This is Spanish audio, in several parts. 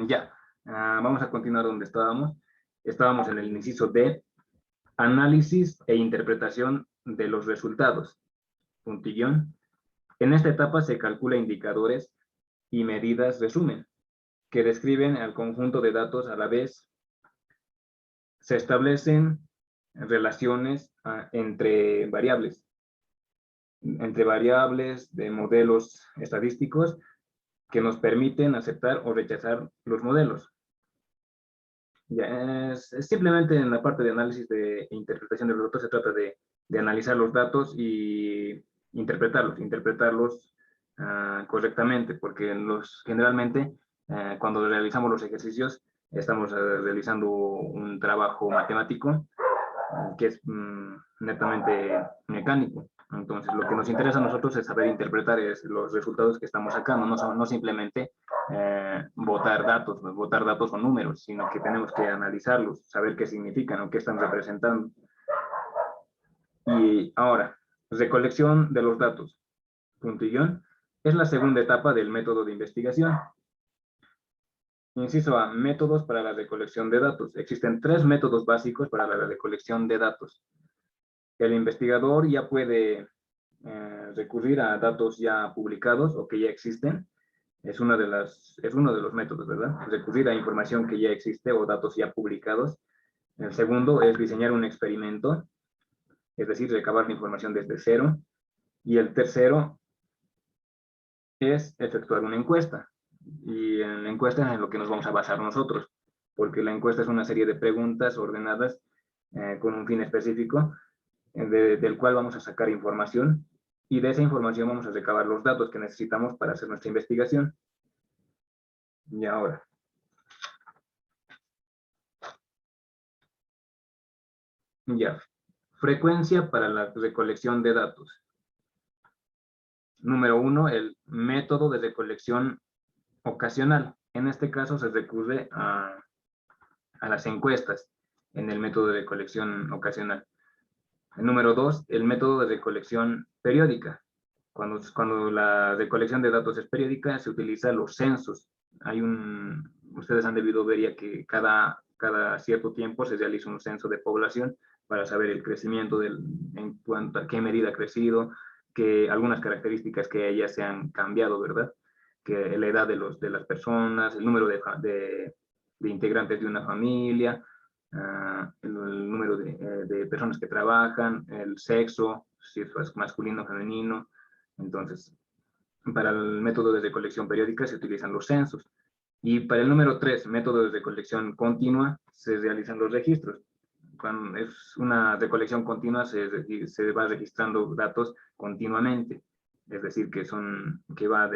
Ya, vamos a continuar donde estábamos. Estábamos en el inciso D, análisis e interpretación de los resultados. Puntillón. En esta etapa se calcula indicadores y medidas resumen, que describen al conjunto de datos a la vez. Se establecen relaciones entre variables de modelos estadísticos que nos permiten aceptar o rechazar los modelos. Ya es simplemente en la parte de análisis de interpretación de los datos se trata de analizar los datos y interpretarlos correctamente, porque generalmente cuando realizamos los ejercicios estamos realizando un trabajo matemático que es netamente mecánico. Entonces, lo que nos interesa a nosotros es saber interpretar los resultados que estamos sacando, no simplemente botar datos o números, sino que tenemos que analizarlos, saber qué significan o qué están representando. Y ahora, recolección de los datos, puntillón, es la segunda etapa del método de investigación. Inciso A, métodos para la recolección de datos. Existen 3 métodos básicos para la recolección de datos. El investigador ya puede recurrir a datos ya publicados o que ya existen. Es uno de los métodos, ¿verdad? Recurrir a información que ya existe o datos ya publicados. El segundo es diseñar un experimento, es decir, recabar la información desde cero. Y el tercero es efectuar una encuesta. Y en la encuesta es en lo que nos vamos a basar nosotros, porque la encuesta es una serie de preguntas ordenadas con un fin específico, del cual vamos a sacar información, y de esa información vamos a recabar los datos que necesitamos para hacer nuestra investigación. Y ahora, ya, frecuencia para la recolección de datos. Número 1, el método de recolección ocasional. En este caso se recurre a las encuestas en el método de recolección ocasional. El número 2, el método de recolección periódica. Cuando la recolección de datos es periódica, se utilizan los censos. Ustedes han debido ver ya que cada cierto tiempo se realiza un censo de población para saber el crecimiento en cuanto a qué medida ha crecido, que algunas características que ya se han cambiado, ¿verdad? Que la edad de las personas, el número de integrantes de una familia, el número de personas que trabajan, el sexo, si es masculino o femenino. Entonces, para el método de recolección periódica se utilizan los censos. Y para el número 3, método de recolección continua, se realizan los registros. Cuando es una recolección continua, se va registrando datos continuamente. Es decir, que va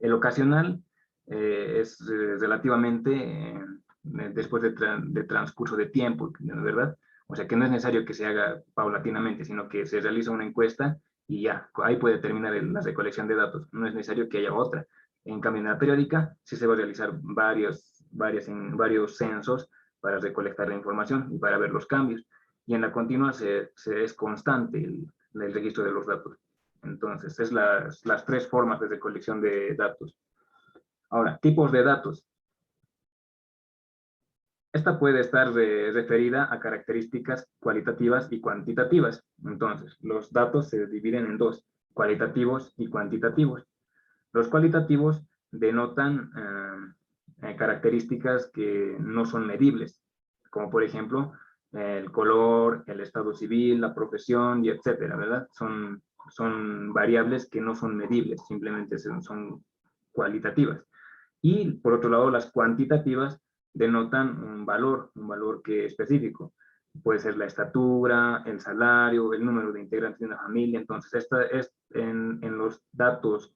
el ocasional, es relativamente después de transcurso de tiempo, ¿verdad? O sea, que no es necesario que se haga paulatinamente, sino que se realiza una encuesta y ya, ahí puede terminar la recolección de datos. No es necesario que haya otra. En cambio, en la periódica sí se va a realizar varios censos para recolectar la información y para ver los cambios. Y en la continua es constante el registro de los datos. Entonces, es las 3 formas de recolección de datos. Ahora, tipos de datos. Esta puede estar referida a características cualitativas y cuantitativas. Entonces, los datos se dividen en 2, cualitativos y cuantitativos. Los cualitativos denotan características que no son medibles, como por ejemplo el color, el estado civil, la profesión y etcétera, ¿verdad? Son variables que no son medibles, simplemente son cualitativas. Y por otro lado, las cuantitativas denotan un valor que específico. Puede ser la estatura, el salario, el número de integrantes de una familia. Entonces, esta es en los datos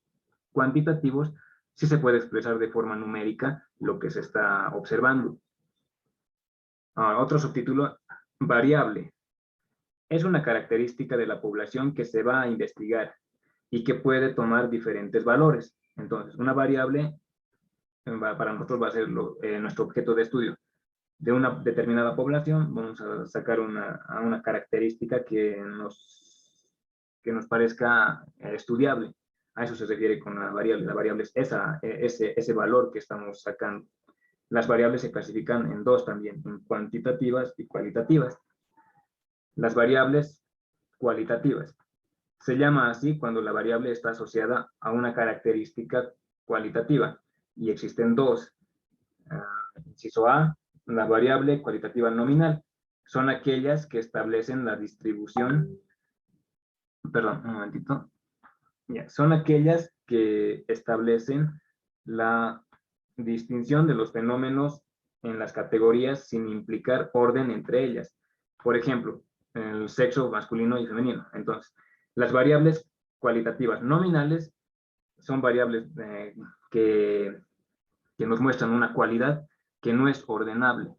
cuantitativos, sí se puede expresar de forma numérica lo que se está observando. Otro subtítulo, variable. Es una característica de la población que se va a investigar y que puede tomar diferentes valores. Entonces, una variable para nosotros va a ser nuestro objeto de estudio. De una determinada población vamos a sacar una característica que nos parezca estudiable. A eso se refiere con la variable. La variable es ese valor que estamos sacando. Las variables se clasifican en dos también, en cuantitativas y cualitativas. Las variables cualitativas. Se llama así cuando la variable está asociada a una característica cualitativa y existen dos. Inciso A, la variable cualitativa nominal. Son aquellas que establecen la distribución, perdón, un momentito. Son aquellas que establecen la distinción de los fenómenos en las categorías sin implicar orden entre ellas. Por ejemplo, el sexo masculino y femenino. Entonces, las variables cualitativas nominales son variables que nos muestran una cualidad que no es ordenable,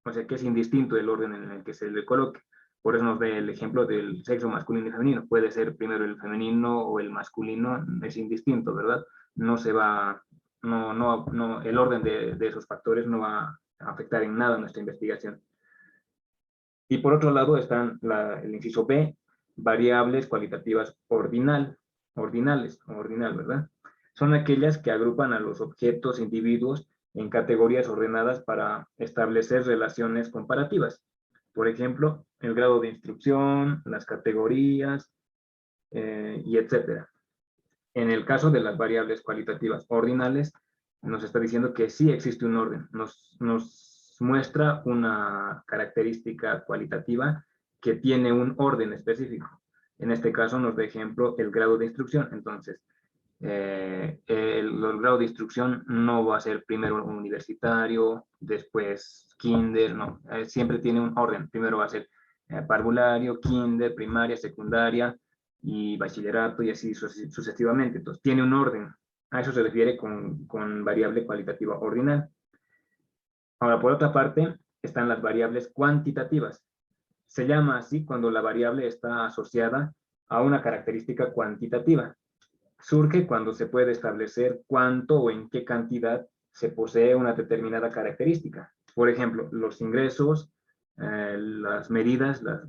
o sea, que es indistinto del orden en el que se le coloque. Por eso nos da el ejemplo del sexo masculino y femenino. Puede ser primero el femenino o el masculino, es indistinto, ¿verdad? No se va, el orden de esos factores no va a afectar en nada nuestra investigación. Y por otro lado están el inciso B, variables cualitativas ordinal, ¿verdad? Son aquellas que agrupan a los objetos individuos en categorías ordenadas para establecer relaciones comparativas. Por ejemplo, el grado de instrucción, las categorías, y etcétera. En el caso de las variables cualitativas ordinales, nos está diciendo que sí existe un orden. Nos muestra una característica cualitativa que tiene un orden específico. En este caso nos da ejemplo el grado de instrucción. Entonces, el grado de instrucción no va a ser primero universitario, después kinder, no, siempre tiene un orden. Primero va a ser parvulario, kinder, primaria, secundaria y bachillerato y así sucesivamente. Entonces tiene un orden. A eso se refiere con variable cualitativa ordinal. Ahora, por otra parte, están las variables cuantitativas. Se llama así cuando la variable está asociada a una característica cuantitativa. Surge cuando se puede establecer cuánto o en qué cantidad se posee una determinada característica. Por ejemplo, los ingresos, las medidas, las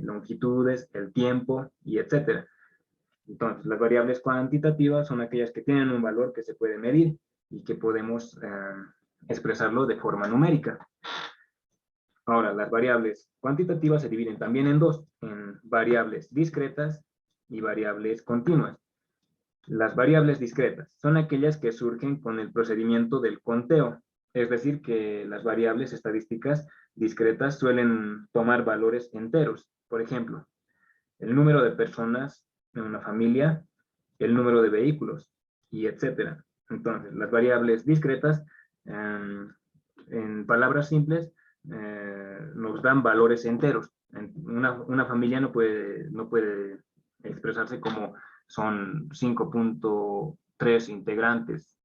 longitudes, el tiempo, y etcétera. Entonces, las variables cuantitativas son aquellas que tienen un valor que se puede medir y que podemos expresarlo de forma numérica. Ahora, las variables cuantitativas se dividen también en dos, en variables discretas y variables continuas. Las variables discretas son aquellas que surgen con el procedimiento del conteo, es decir, que las variables estadísticas discretas suelen tomar valores enteros. Por ejemplo, el número de personas en una familia, el número de vehículos, y etcétera. Entonces, las variables discretas, en palabras simples, nos dan valores enteros. Una familia no puede expresarse como son 5.3 integrantes.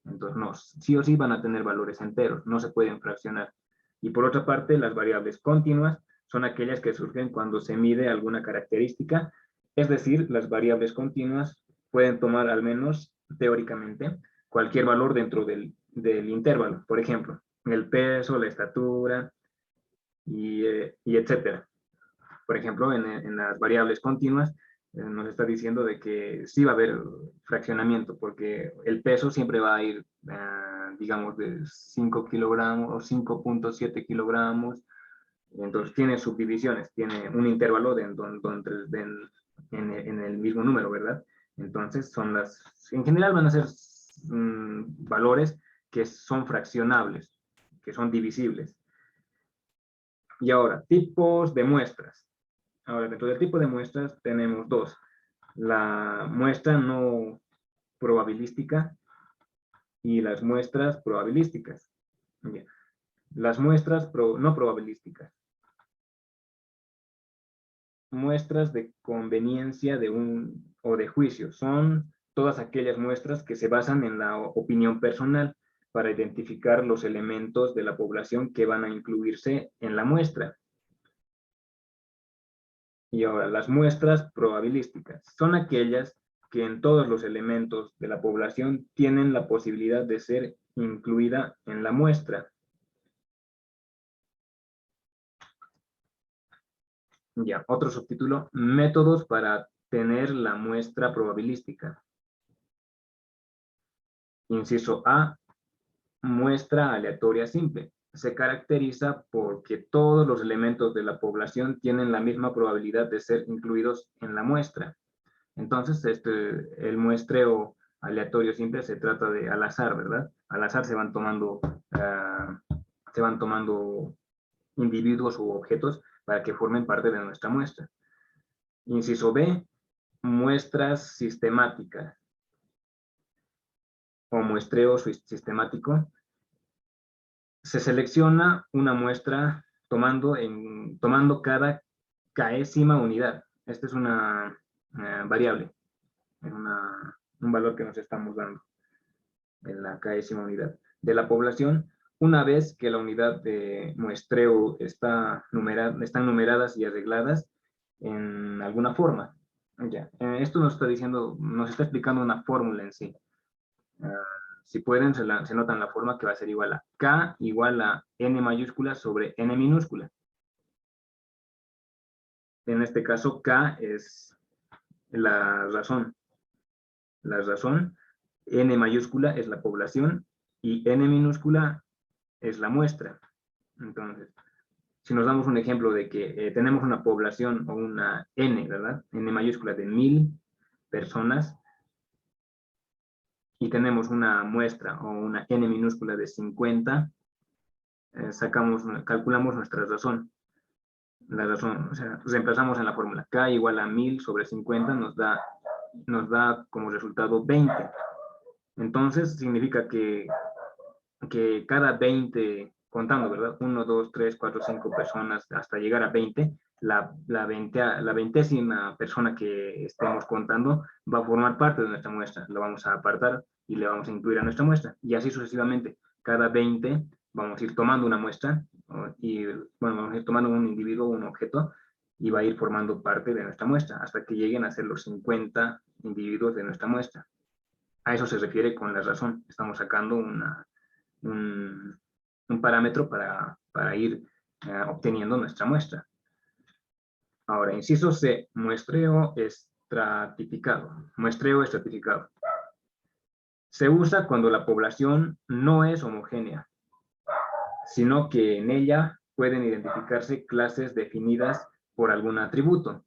Entonces, no, sí o sí van a tener valores enteros, no se pueden fraccionar. Y por otra parte, las variables continuas son aquellas que surgen cuando se mide alguna característica, es decir, las variables continuas pueden tomar al menos teóricamente cualquier valor dentro del intervalo. Por ejemplo, el peso, la estatura, y etcétera. Por ejemplo, en las variables continuas, nos está diciendo de que sí va a haber fraccionamiento, porque el peso siempre va a ir, digamos, de 5 kilogramos o 5.7 kilogramos. Entonces tiene subdivisiones, tiene un intervalo en el mismo número, ¿verdad? Entonces en general van a ser valores que son fraccionables, que son divisibles. Y ahora, tipos de muestras. Ahora, dentro del tipo de muestras tenemos dos. La muestra no probabilística y las muestras probabilísticas. Bien. Las muestras no probabilísticas. Muestras de conveniencia o de juicio. Son todas aquellas muestras que se basan en la opinión personal para identificar los elementos de la población que van a incluirse en la muestra. Y ahora, las muestras probabilísticas son aquellas que en todos los elementos de la población tienen la posibilidad de ser incluida en la muestra. Ya, otro subtítulo, métodos para tener la muestra probabilística. Inciso A, muestra aleatoria simple. Se caracteriza porque todos los elementos de la población tienen la misma probabilidad de ser incluidos en la muestra. Entonces, el muestreo aleatorio simple se trata de al azar, ¿verdad? Al azar se van tomando individuos u objetos para que formen parte de nuestra muestra. Inciso B, muestras sistemáticas o muestreo sistemático. Se selecciona una muestra tomando cada késima unidad. Esta es una variable, es un valor que nos estamos dando en la késima unidad de la población. Una vez que la unidad de muestreo están numeradas y arregladas en alguna forma. Ya. Esto nos está explicando una fórmula en sí. Si pueden, se notan la forma que va a ser igual a K igual a N mayúscula sobre N minúscula. En este caso, K es la razón. La razón, N mayúscula es la población y N minúscula es la muestra. Entonces, si nos damos un ejemplo de que tenemos una población o una N, ¿verdad? N mayúscula de 1000 personas y tenemos una muestra o una N minúscula de 50, calculamos nuestra razón. La razón, o sea, reemplazamos en la fórmula. K igual a 1000 sobre 50 nos da como resultado 20. Entonces, significa que cada 20, contando, ¿verdad? 1, 2, 3, 4, 5 personas hasta llegar a 20, la ventésima persona que estemos contando va a formar parte de nuestra muestra. Lo vamos a apartar y le vamos a incluir a nuestra muestra. Y así sucesivamente. Cada 20 vamos a ir tomando una muestra y, bueno, vamos a ir tomando un individuo, un objeto, y va a ir formando parte de nuestra muestra hasta que lleguen a ser los 50 individuos de nuestra muestra. A eso se refiere con la razón. Estamos sacando un parámetro para ir obteniendo nuestra muestra. Ahora, inciso C, muestreo estratificado. Muestreo estratificado. Se usa cuando la población no es homogénea, sino que en ella pueden identificarse clases definidas por algún atributo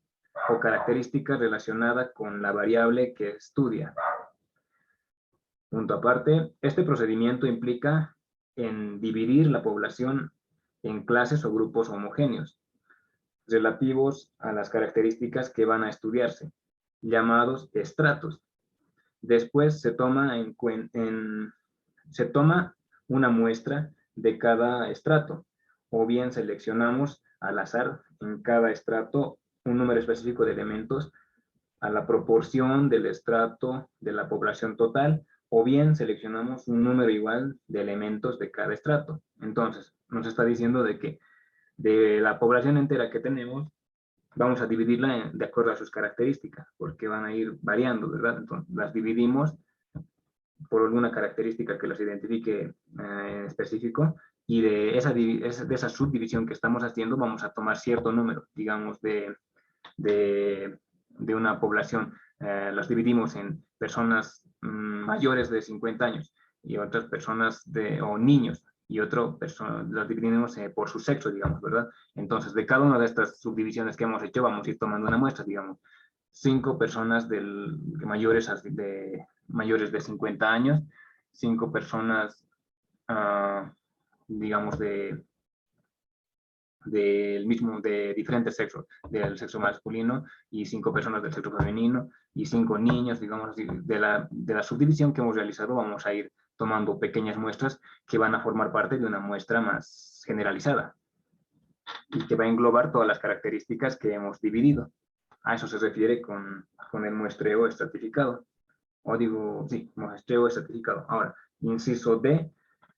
o característica relacionada con la variable que estudia. Punto aparte, este procedimiento implica en dividir la población en clases o grupos homogéneos, relativos a las características que van a estudiarse, llamados estratos. Después se toma una muestra de cada estrato, o bien seleccionamos al azar en cada estrato un número específico de elementos a la proporción del estrato de la población total, o bien seleccionamos un número igual de elementos de cada estrato. Entonces, nos está diciendo de que de la población entera que tenemos, vamos a dividirla de acuerdo a sus características, porque van a ir variando, ¿verdad? Entonces, las dividimos por alguna característica que las identifique en específico, y de esa subdivisión que estamos haciendo vamos a tomar cierto número, digamos, de una población. Las dividimos en personas mayores de 50 años y otras personas o niños, y las dividimos por su sexo, digamos, ¿verdad? Entonces, de cada una de estas subdivisiones que hemos hecho, vamos a ir tomando una muestra, digamos, 5 personas mayores de 50 años, 5 personas, digamos, de diferentes sexos, del sexo masculino, y 5 personas del sexo femenino, y 5 niños, digamos así. De la subdivisión que hemos realizado vamos a ir tomando pequeñas muestras que van a formar parte de una muestra más generalizada y que va a englobar todas las características que hemos dividido. A eso se refiere con el muestreo estratificado. O digo, sí, muestreo estratificado. Ahora, inciso D,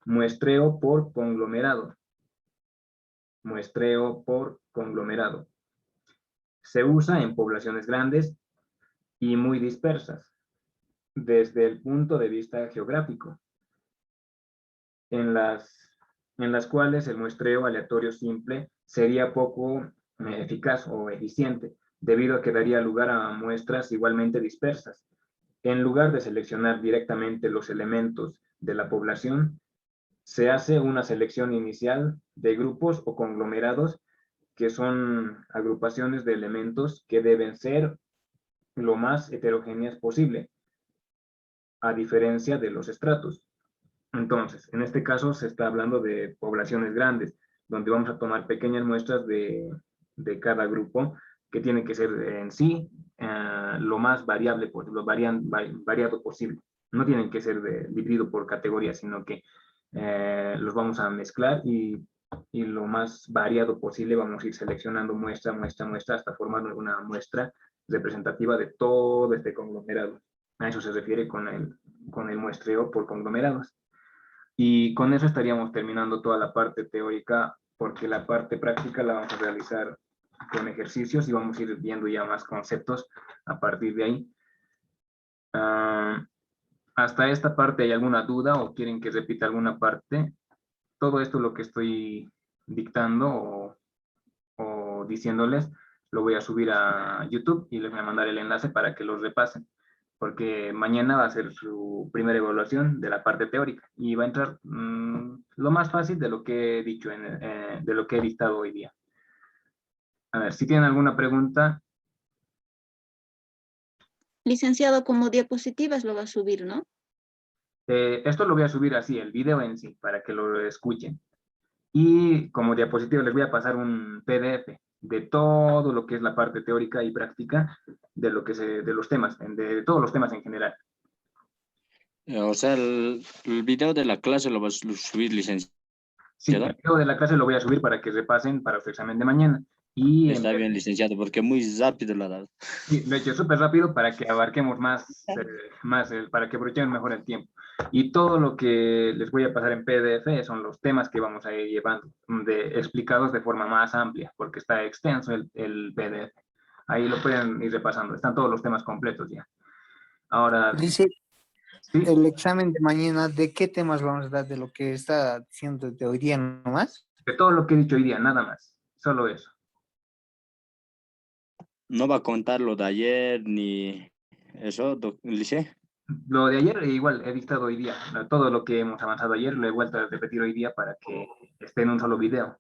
muestreo por conglomerado. Muestreo por conglomerado. Se usa en poblaciones grandes y muy dispersas. desde el punto de vista geográfico, en las cuales el muestreo aleatorio simple sería poco eficaz o eficiente, debido a que daría lugar a muestras igualmente dispersas. En lugar de seleccionar directamente los elementos de la población, se hace una selección inicial de grupos o conglomerados que son agrupaciones de elementos que deben ser lo más heterogéneas posible, a diferencia de los estratos. Entonces, en este caso se está hablando de poblaciones grandes, donde vamos a tomar pequeñas muestras de cada grupo que tienen que ser en sí lo más variable, lo variado posible. No tienen que ser dividido por categorías, sino que los vamos a mezclar y lo más variado posible vamos a ir seleccionando muestra, muestra, muestra, hasta formar una muestra representativa de todo este conglomerado. A eso se refiere con el muestreo por conglomerados. Y con eso estaríamos terminando toda la parte teórica, porque la parte práctica la vamos a realizar con ejercicios y vamos a ir viendo ya más conceptos a partir de ahí. ¿Hasta esta parte hay alguna duda o quieren que repita alguna parte? Todo esto lo que estoy dictando o diciéndoles, lo voy a subir a YouTube y les voy a mandar el enlace para que los repasen, porque mañana va a ser su primera evaluación de la parte teórica y va a entrar lo más fácil de lo que he dicho, de lo que he dictado hoy día. A ver, si tienen alguna pregunta. Licenciado, como diapositivas lo va a subir, ¿no? Esto lo voy a subir así, el video en sí, para que lo escuchen. Y como diapositiva les voy a pasar un PDF de todo lo que es la parte teórica y práctica de lo que de los temas, de todos los temas en general. O sea, el video de la clase lo vas a subir, licenciado. Sí, el video de la clase lo voy a subir para que repasen para su examen de mañana. Y está bien, licenciado, porque muy rápido lo ha dado. Sí, lo he hecho súper rápido para que abarquemos más, para que aprovechemos mejor el tiempo. Y todo lo que les voy a pasar en PDF son los temas que vamos a ir llevando, explicados de forma más amplia, porque está extenso el PDF. Ahí lo pueden ir repasando, están todos los temas completos ya. Ahora, Dice, ¿sí? el examen de mañana, ¿de qué temas vamos a dar? ¿De lo que está diciendo de hoy día nomás? De todo lo que he dicho hoy día, nada más, solo eso. No va a contar lo de ayer ni eso, Lice. Lo de ayer igual he dictado hoy día, todo lo que hemos avanzado ayer lo he vuelto a repetir hoy día para que esté en un solo video.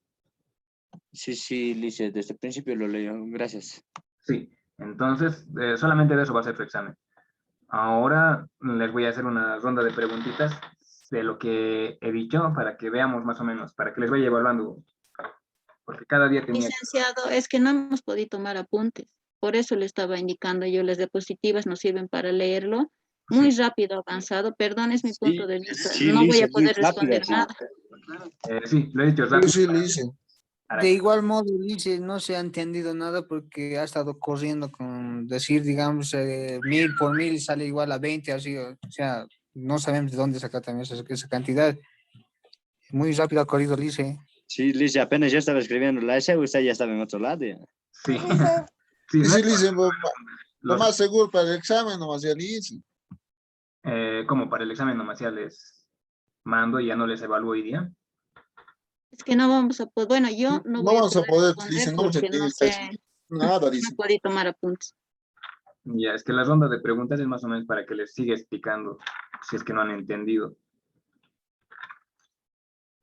Sí, Lice, desde el principio lo leí, gracias. Sí, entonces solamente de eso va a ser su examen. Ahora les voy a hacer una ronda de preguntitas de lo que he dicho para que veamos más o menos, para que les vaya evaluando, porque cada día tenía... Licenciado, es que no hemos podido tomar apuntes. Por eso le estaba indicando yo, las diapositivas nos sirven para leerlo. Muy rápido avanzado, perdón, es mi punto de vista. Sí, no voy a Lice, muy poder rápido, responder sí. nada. sí, lo he dicho rápido. Sí, Lice. De igual modo, dice, no se ha entendido nada porque ha estado corriendo con decir, digamos, 1000 por 1000 sale igual a 20, así, o sea, no sabemos de dónde sacar también esa cantidad. Muy rápido ha corrido, dice. Sí, Lice, apenas yo estaba escribiendo la S, usted ya estaba en otro lado. Ya. Sí, sí, no Sí, es Lice, lo los- más seguro para el examen nomás ya Lice. como para el examen nomás ya les mando y ya no les evalúo hoy día. Es que no vamos a poder, bueno, yo no No voy a vamos a poder poder, responder Lice, no vamos a porque no pedir sé, nada, no Lice. podía tomar apuntes. Ya, es que la ronda de preguntas es más o menos para que les siga explicando, si es que no han entendido.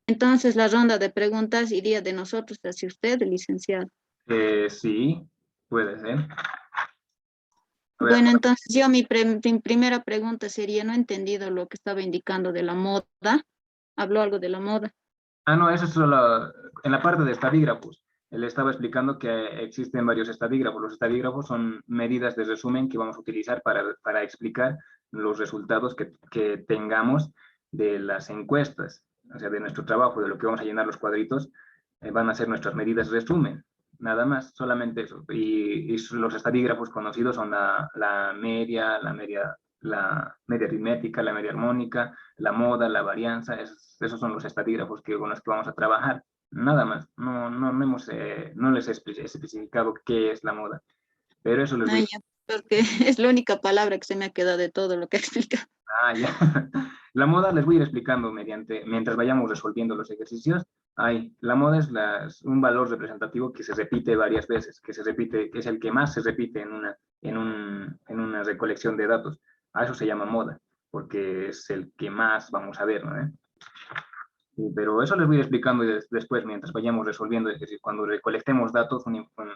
Entonces, la ronda de preguntas iría de nosotros hacia usted, licenciado. Sí, puede ser. A ver, Bueno, entonces yo mi primera pregunta sería, no he entendido lo que estaba indicando de la moda. Habló algo de la moda. no, eso es solo en la parte de estadígrafos. Él estaba explicando que existen varios estadígrafos. Los estadígrafos son medidas de resumen que vamos a utilizar para explicar los resultados que tengamos de las encuestas, o sea, de nuestro trabajo, de lo que vamos a llenar los cuadritos, van a ser nuestras medidas de resumen, nada más, solamente eso. Y los estadígrafos conocidos son la media aritmética, la media armónica, la moda, la varianza, esos son los estadígrafos con los que vamos a trabajar. Nada más, no les he especificado qué es la moda, pero eso les voy a... porque es la única palabra que se me ha quedado de todo lo que ha explicado. Ah, ya. La moda les voy a ir explicando mientras vayamos resolviendo los ejercicios. La moda es un valor representativo que se repite varias veces, que es el que más se repite en una recolección de datos. A eso se llama moda, porque es el que más vamos a ver, ¿no? Sí, pero eso les voy explicando después, mientras vayamos resolviendo, es decir, cuando recolectemos datos,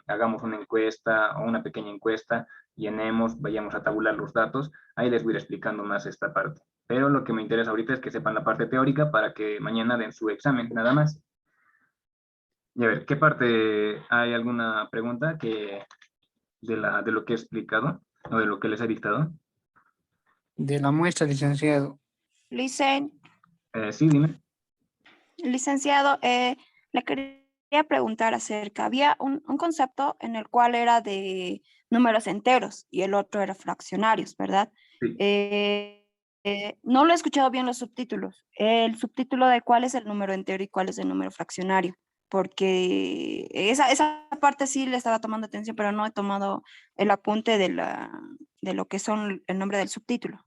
hagamos una encuesta o una pequeña encuesta, llenemos, vayamos a tabular los datos, ahí les voy a ir explicando más esta parte. Pero lo que me interesa ahorita es que sepan la parte teórica para que mañana den su examen, nada más. Y a ver, ¿qué parte, hay alguna pregunta de lo que he explicado o de lo que les he dictado? De la muestra, licenciado. Sí, dime. Licenciado, le quería preguntar acerca, había un concepto en el cual era de números enteros y el otro era fraccionarios, ¿verdad? Sí. No lo he escuchado bien los subtítulos. El subtítulo de cuál es el número entero y cuál es el número fraccionario, porque esa parte sí le estaba tomando atención, pero no he tomado el apunte de lo que son el nombre del subtítulo.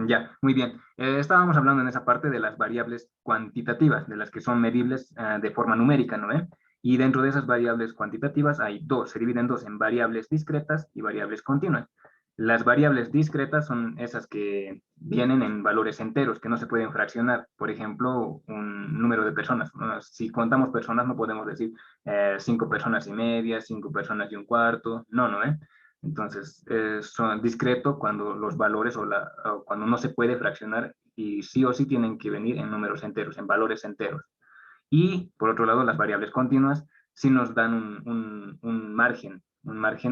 Ya, muy bien. Estábamos hablando en esa parte de las variables cuantitativas, de las que son medibles de forma numérica, ¿no? Y dentro de esas variables cuantitativas hay dos, se dividen dos en variables discretas y variables continuas. Las variables discretas son esas que vienen en valores enteros, que no se pueden fraccionar. Por ejemplo, un número de personas. Si contamos personas, no podemos decir 5 personas y media, 5 personas y un cuarto. No, ¿no? Entonces, son discreto cuando los valores o cuando no se puede fraccionar y sí o sí tienen que venir en números enteros, en valores enteros. Y, por otro lado, las variables continuas sí nos dan un margen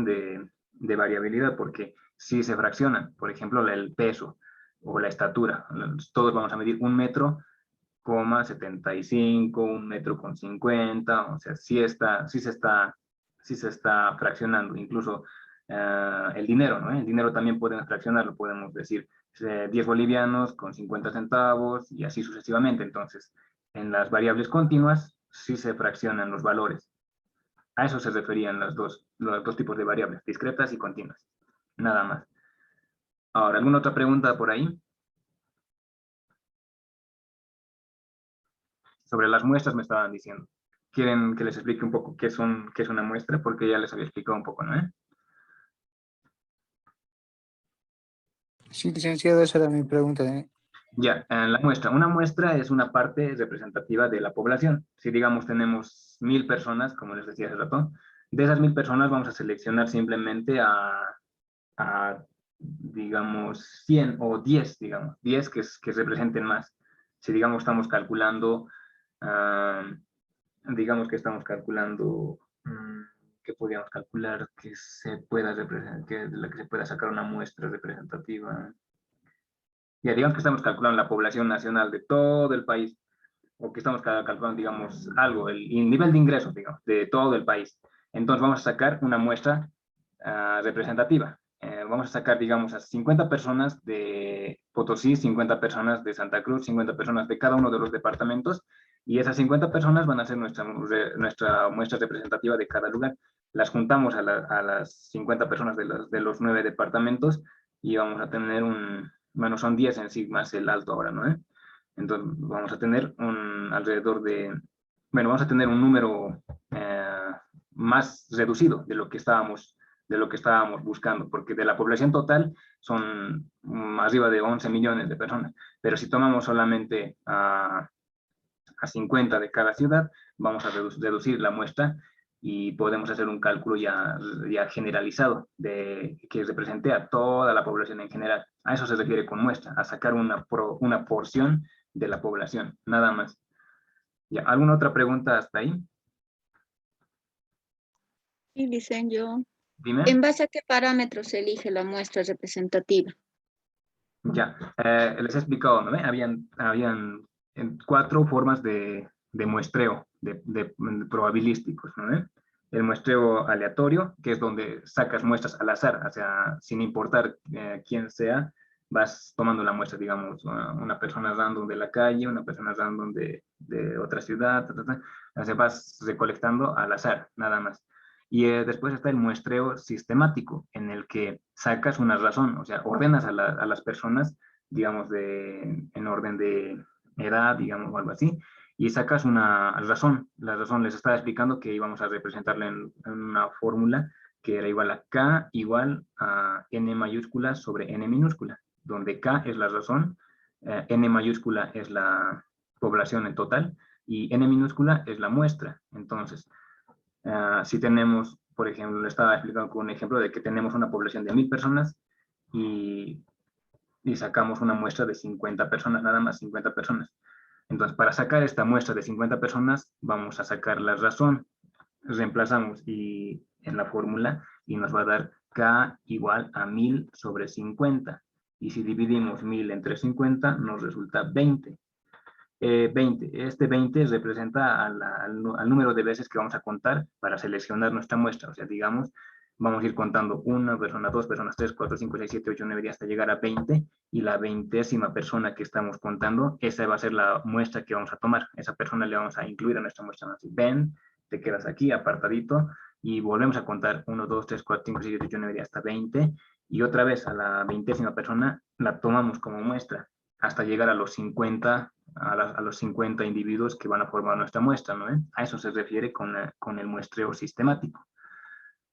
de variabilidad porque si se fraccionan, por ejemplo, el peso o la estatura. Todos vamos a medir 1,75 m, 1,50 m, o sea, sí se está fraccionando. Incluso el dinero, ¿no? El dinero también podemos fraccionarlo, podemos decir 10 bolivianos con 50 centavos y así sucesivamente. Entonces, en las variables continuas sí se fraccionan los valores. A eso se referían los dos tipos de variables, discretas y continuas. Nada más. Ahora, ¿alguna otra pregunta por ahí? Sobre las muestras me estaban diciendo. ¿Quieren que les explique un poco qué es una muestra? Porque ya les había explicado un poco, ¿no? Sí, licenciado, esa era mi pregunta. Ya, la muestra. Una muestra es una parte representativa de la población. Si, digamos, tenemos 1000 personas, como les decía hace rato, de esas 1000 personas vamos a seleccionar simplemente digamos, 100 o 10, digamos, 10 que representen más. Si, digamos, estamos calculando, digamos que estamos calculando, que podríamos calcular que se pueda que se pueda sacar una muestra representativa. Ya, digamos que estamos calculando la población nacional de todo el país, o que estamos calculando, digamos, algo, el nivel de ingresos, digamos, de todo el país. Entonces vamos a sacar una muestra representativa. Vamos a sacar, digamos, a 50 personas de Potosí, 50 personas de Santa Cruz, 50 personas de cada uno de los departamentos, y esas 50 personas van a ser nuestra muestra representativa de cada lugar. Las juntamos a las 50 personas de los 9 departamentos y vamos a tener bueno, son 10 en sí, más el alto ahora, ¿no? Entonces vamos a tener vamos a tener un número más reducido de lo que estábamos buscando, porque de la población total son arriba de 11 millones de personas, pero si tomamos solamente a 50 de cada ciudad, vamos a reducir la muestra y podemos hacer un cálculo ya generalizado que represente a toda la población en general. A eso se refiere con muestra, a sacar una porción de la población, nada más. ¿Ya? ¿Alguna otra pregunta hasta ahí? Sí, dicen yo. Dime. ¿En base a qué parámetros se elige la muestra representativa? Ya, les he explicado, ¿no? Habían 4 formas de muestreo, probabilísticos, ¿no? El muestreo aleatorio, que es donde sacas muestras al azar, o sea, sin importar quién sea, vas tomando la muestra, digamos, una persona random de la calle, una persona random de otra ciudad, o sea, vas recolectando al azar, nada más. Y después está el muestreo sistemático, en el que sacas una razón, o sea, ordenas a las personas, digamos, en orden de edad, digamos, o algo así, y sacas una razón. La razón les estaba explicando que íbamos a representarla en una fórmula que era igual a K igual a N mayúscula sobre N minúscula, donde K es la razón, N mayúscula es la población en total y N minúscula es la muestra. Entonces, si tenemos, por ejemplo, le estaba explicando con un ejemplo de que tenemos una población de 1000 personas y sacamos una muestra de 50 personas, nada más 50 personas. Entonces, para sacar esta muestra de 50 personas, vamos a sacar la razón. Reemplazamos en la fórmula y nos va a dar K igual a 1000 sobre 50. Y si dividimos 1000 entre 50, nos resulta 20. 20. Este 20 representa al número de veces que vamos a contar para seleccionar nuestra muestra. O sea, digamos, vamos a ir contando 1 persona, 2 personas, 3, 4, 5, 6, 7, 8, 9, 10 hasta llegar a 20. Y la 20ª persona que estamos contando, esa va a ser la muestra que vamos a tomar. Esa persona le vamos a incluir a nuestra muestra. Así, ven, te quedas aquí apartadito y volvemos a contar 1, 2, 3, 4, 5, 6, 7, 8, 9, 10 hasta 20. Y otra vez a la 20ª persona la tomamos como muestra hasta llegar a los 50, a los 50 individuos que van a formar nuestra muestra, ¿no? A eso se refiere con el muestreo sistemático.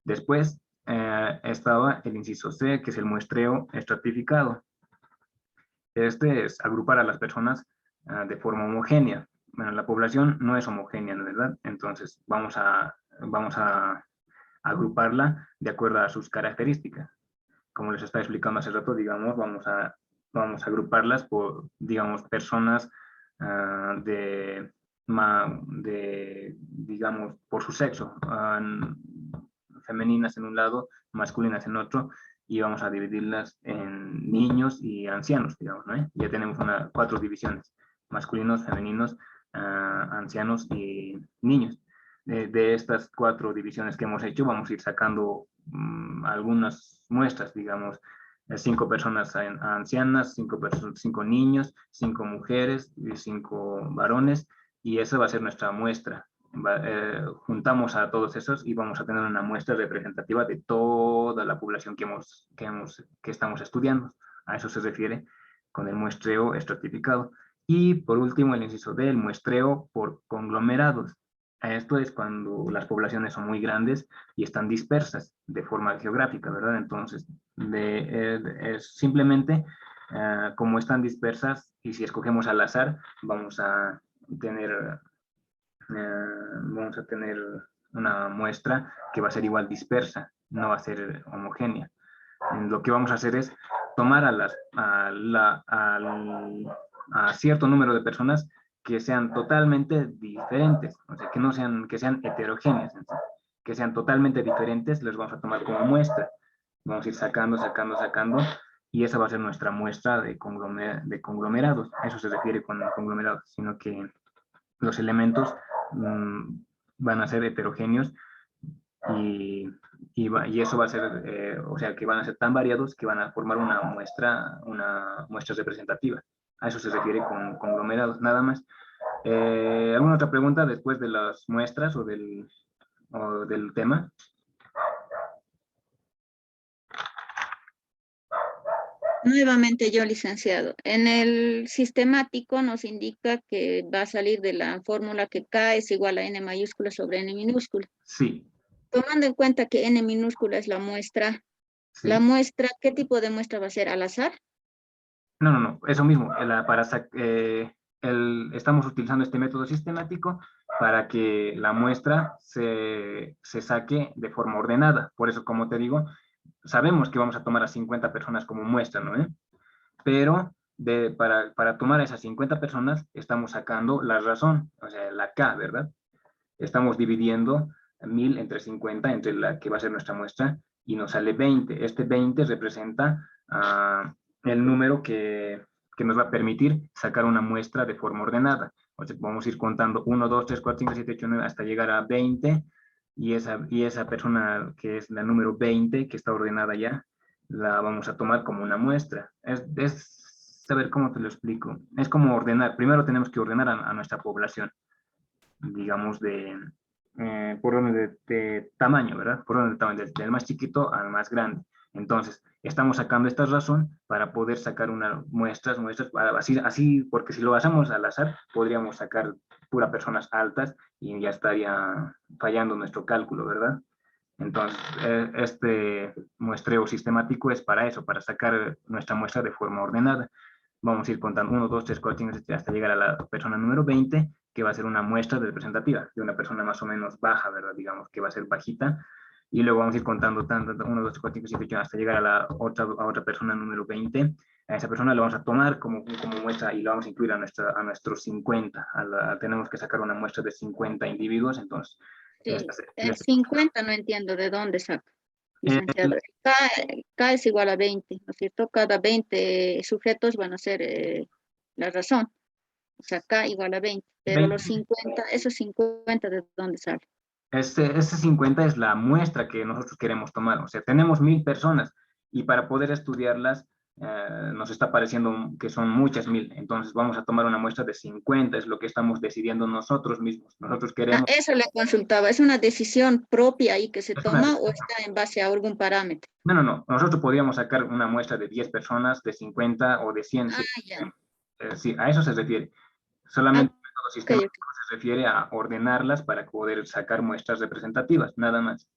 Después estaba el inciso C, que es el muestreo estratificado. Este es agrupar a las personas de forma homogénea. Bueno, la población no es homogénea, ¿no? ¿Verdad? Entonces vamos a agruparla de acuerdo a sus características. Como les estaba explicando hace rato, digamos, vamos a agruparlas por, digamos, personas digamos, por su sexo, femeninas en un lado, masculinas en otro, y vamos a dividirlas en niños y ancianos, digamos, ¿no? Ya tenemos 4 divisiones, masculinos, femeninos, ancianos y niños. De estas 4 divisiones que hemos hecho, vamos a ir sacando algunas muestras, digamos, 5 personas ancianas, 5 niños, 5 mujeres y 5 varones, y esa va a ser nuestra muestra. Juntamos a todos esos y vamos a tener una muestra representativa de toda la población que estamos estudiando. A eso se refiere con el muestreo estratificado. Y por último, el inciso D, el muestreo por conglomerados. Esto es cuando las poblaciones son muy grandes y están dispersas de forma geográfica, ¿verdad? Entonces, es simplemente como están dispersas y si escogemos al azar, vamos a tener una muestra que va a ser igual dispersa, no va a ser homogénea. Lo que vamos a hacer es tomar a cierto número de personas que sean totalmente diferentes, o sea, que sean heterogéneas, que sean totalmente diferentes, les vamos a tomar como muestra. Vamos a ir sacando, y esa va a ser nuestra muestra de conglomerados. A eso se refiere con conglomerados, sino que los elementos van a ser heterogéneos y eso va a ser, o sea, que van a ser tan variados que van a formar una muestra representativa. A eso se refiere con conglomerados, nada más. ¿Alguna otra pregunta después de las muestras o del tema? Nuevamente yo, licenciado. En el sistemático nos indica que va a salir de la fórmula que K es igual a N mayúscula sobre N minúscula. Sí. Tomando en cuenta que N minúscula es la muestra, Sí. ¿la muestra, qué tipo de muestra va a ser? ¿Al azar? No, eso mismo. Estamos utilizando este método sistemático para que la muestra se saque de forma ordenada. Por eso, como te digo, sabemos que vamos a tomar a 50 personas como muestra, ¿no? Pero para tomar a esas 50 personas estamos sacando la razón, o sea, la K, ¿verdad? Estamos dividiendo 1000 entre 50, entre la que va a ser nuestra muestra, y nos sale 20. Este 20 representa el número que nos va a permitir sacar una muestra de forma ordenada. O sea, vamos a ir contando 1, 2, 3, 4, 5, 7, 8, 9 hasta llegar a 20, y esa persona que es la número 20, que está ordenada ya, la vamos a tomar como una muestra. Es saber cómo te lo explico. Es como ordenar. Primero tenemos que ordenar a nuestra población, digamos, por orden de tamaño, ¿verdad? Por orden de tamaño, del más chiquito al más grande. Entonces, estamos sacando esta razón para poder sacar muestras, así, porque si lo hacemos al azar, podríamos sacar pura personas altas y ya estaría fallando nuestro cálculo, ¿verdad? Entonces, este muestreo sistemático es para eso, para sacar nuestra muestra de forma ordenada. Vamos a ir contando 1, 2, 3, 4, 5, 6, hasta llegar a la persona número 20, que va a ser una muestra representativa de una persona más o menos baja, ¿verdad? Digamos que va a ser bajita. Y luego vamos a ir contando 1, 2, 3, 4, 5, 6, 7, 8, hasta llegar a la otra persona número 20. A esa persona la vamos a tomar como muestra y la vamos a incluir a nuestros 50. Tenemos que sacar una muestra de 50 individuos, entonces... Sí, el 50 no entiendo de dónde saca, licenciado. K es igual a 20, ¿no es cierto? Cada 20 sujetos van a ser la razón. O sea, K igual a 20, pero 20. los 50, esos 50, ¿de dónde sale? Ese 50 es la muestra que nosotros queremos tomar. O sea, tenemos 1000 personas y para poder estudiarlas nos está pareciendo que son muchas 1000. Entonces vamos a tomar una muestra de 50, es lo que estamos decidiendo nosotros mismos. Nosotros queremos... Eso le consultaba, ¿es una decisión propia ahí que se Es toma o está en base a algún parámetro? No. Nosotros podríamos sacar una muestra de 10 personas, de 50 o de 100. Ya. Sí, a eso se refiere. Solamente el método Ok. sistemático se refiere a ordenarlas para poder sacar muestras representativas, nada más.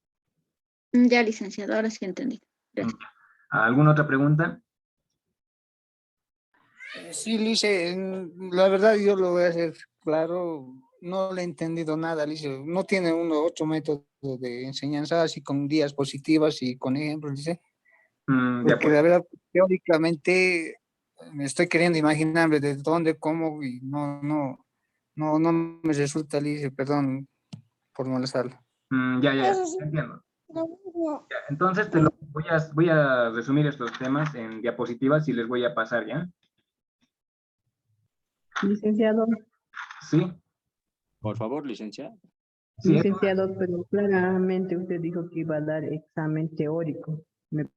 Ya, licenciado, ahora sí entendí. Gracias. ¿Alguna otra pregunta? Sí, Lice, la verdad yo lo voy a hacer claro, no le he entendido nada, Lice. No tiene uno otro método de enseñanza así con diapositivas y con ejemplos, Lice. Ya, Porque pues. la verdad, teóricamente me estoy queriendo imaginarme de dónde, cómo y no me resulta, Lice, perdón por molestarlo. Ya, entiendo. Ya, entonces voy a resumir estos temas en diapositivas y les voy a pasar, ¿ya? Licenciado, Sí, Por favor, licenciado. sí, licenciado, pero claramente usted dijo que iba a dar examen teórico. Me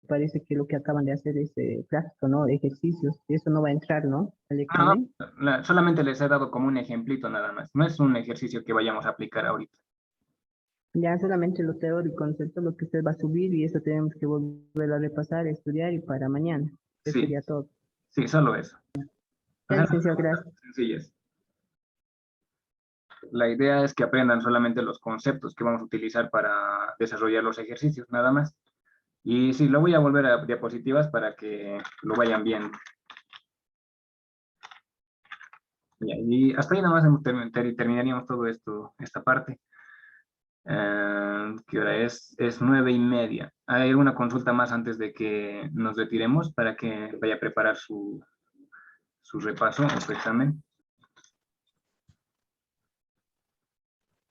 parece que lo que acaban de hacer es práctico, ¿no? Ejercicios. Eso no va a entrar, ¿no? Al examen. solamente les he dado como un ejemplito nada más. No es un ejercicio que vayamos a aplicar ahorita. Ya solamente lo teórico, ¿no es cierto? Lo que usted va a subir y eso tenemos que volver a repasar, estudiar y para mañana. Eso Sí, sería todo. sí, solo eso. Ya, Hacer licenciado, gracias. sencillas. La idea es que aprendan solamente los conceptos que vamos a utilizar para desarrollar los ejercicios, nada más. Y sí, lo voy a volver a diapositivas para que lo vayan viendo. Y hasta ahí nada más terminaríamos todo esto, esta parte. ¿Qué hora es? Es 9:30. ¿Hay alguna consulta más antes de que nos retiremos para que vaya a preparar su repaso o su examen?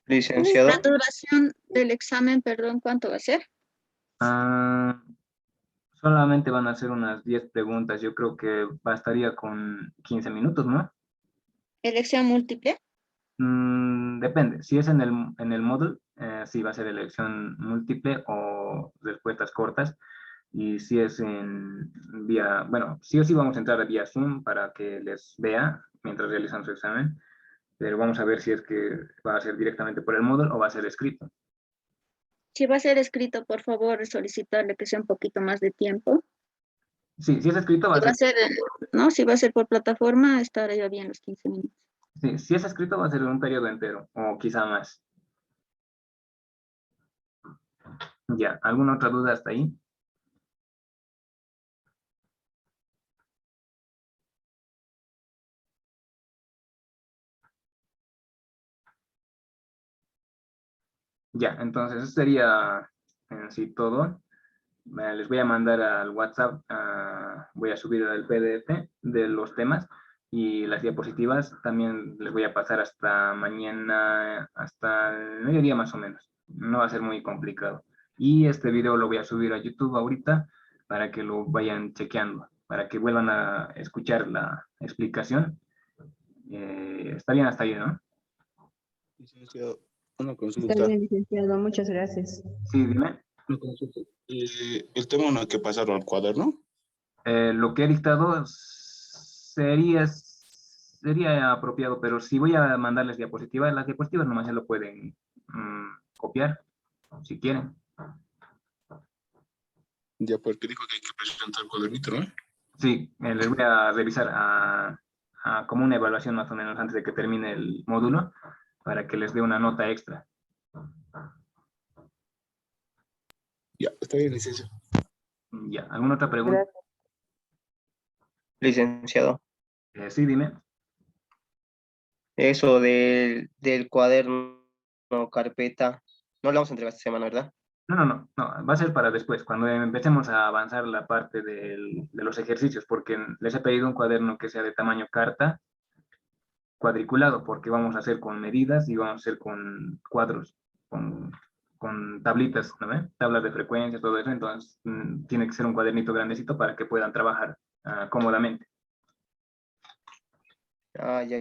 Licenciado, La duración del examen, perdón, ¿cuánto va a ser? Solamente van a ser unas 10 preguntas. Yo creo que bastaría con 15 minutos, ¿no? ¿Elección múltiple? Depende. Si es en el módulo, sí va a ser elección múltiple o respuestas cortas. Y si es en vía, bueno, sí o sí vamos a entrar a vía Zoom para que les vea mientras realizan su examen. Pero vamos a ver si es que va a ser directamente por el módulo o va a ser escrito. Si va a ser escrito, por favor, solicitarle que sea un poquito más de tiempo. Sí, si es escrito va Si a va a ser, ser, ¿no? Si va a ser por plataforma, estará ya bien los 15 minutos. sí, si es escrito va a ser un periodo entero o quizá más. Ya, ¿alguna otra duda hasta ahí? Ya, entonces eso sería en sí todo. Les voy a mandar al WhatsApp, voy a subir el PDF de los temas y las diapositivas también les voy a pasar hasta mañana, hasta el mediodía más o menos. No va a ser muy complicado. Y este video lo voy a subir a YouTube ahorita para que lo vayan chequeando, para que vuelvan a escuchar la explicación. Está bien hasta ahí, ¿no? licenciado, una Está consulta. bien, licenciado, muchas gracias. Sí, dime. Una consulta. El tema no hay que pasarlo al cuaderno. Lo que he dictado sería apropiado, pero si voy a mandarles diapositivas, las diapositivas nomás se lo pueden copiar, si quieren. Ya, porque dijo que hay que presentar el cuadernito, ¿no? Sí, les voy a revisar como una evaluación más o menos antes de que termine el módulo para que les dé una nota extra. Ya, está bien, licenciado. Ya, ¿alguna otra pregunta? Licenciado, Sí, dime. eso del cuaderno, carpeta, no lo vamos a entregar esta semana, ¿verdad? No, va a ser para después, cuando empecemos a avanzar la parte de los ejercicios, porque les he pedido un cuaderno que sea de tamaño carta, cuadriculado, porque vamos a hacer con medidas y vamos a hacer con cuadros, con tablitas, ¿no ve? Tablas de frecuencia, todo eso, entonces tiene que ser un cuadernito grandecito para que puedan trabajar cómodamente. Ah, ya.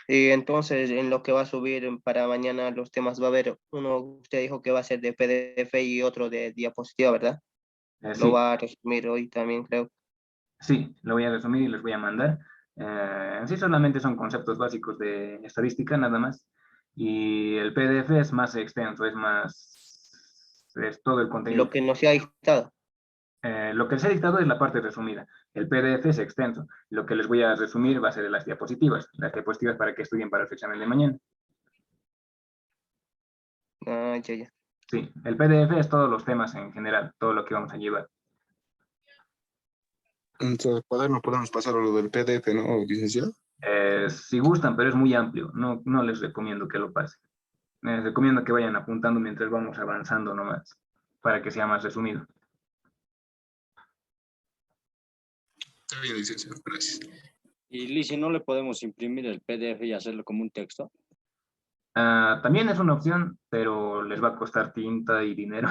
Y entonces, en lo que va a subir para mañana los temas, va a haber uno, usted dijo que va a ser de PDF y otro de diapositiva, ¿verdad? Lo Sí, va a resumir hoy también, creo. sí, lo voy a resumir y les voy a mandar. En sí solamente son conceptos básicos de estadística, nada más. Y el PDF es más extenso, es todo el contenido. Lo que no se ha dictado. Lo que les he dictado es la parte resumida. El PDF es extenso. Lo que les voy a resumir va a ser de las diapositivas para que estudien para el examen de mañana. Ah, ya. Sí, el PDF es todos los temas en general, todo lo que vamos a llevar. Entonces, el cuaderno podemos pasar a lo del PDF, ¿no, licenciado? Si gustan, pero es muy amplio. No les recomiendo que lo pasen. Les recomiendo que vayan apuntando mientras vamos avanzando nomás, para que sea más resumido. Está bien, licenciado, gracias. Y Lizy, ¿no le podemos imprimir el PDF y hacerlo como un texto? También es una opción, pero les va a costar tinta y dinero.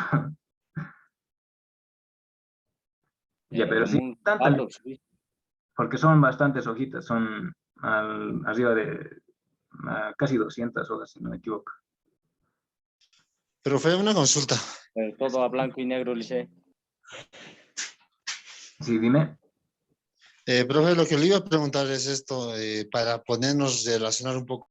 Ya, pero sí, Como un tanta, Word, sí. porque son bastantes hojitas, son arriba de casi 200 hojas, si no me equivoco. Pero fue una consulta. Todo a blanco y negro, Lizy. Sí, dime. Profe, lo que le iba a preguntar es esto, para ponernos relacionar un poco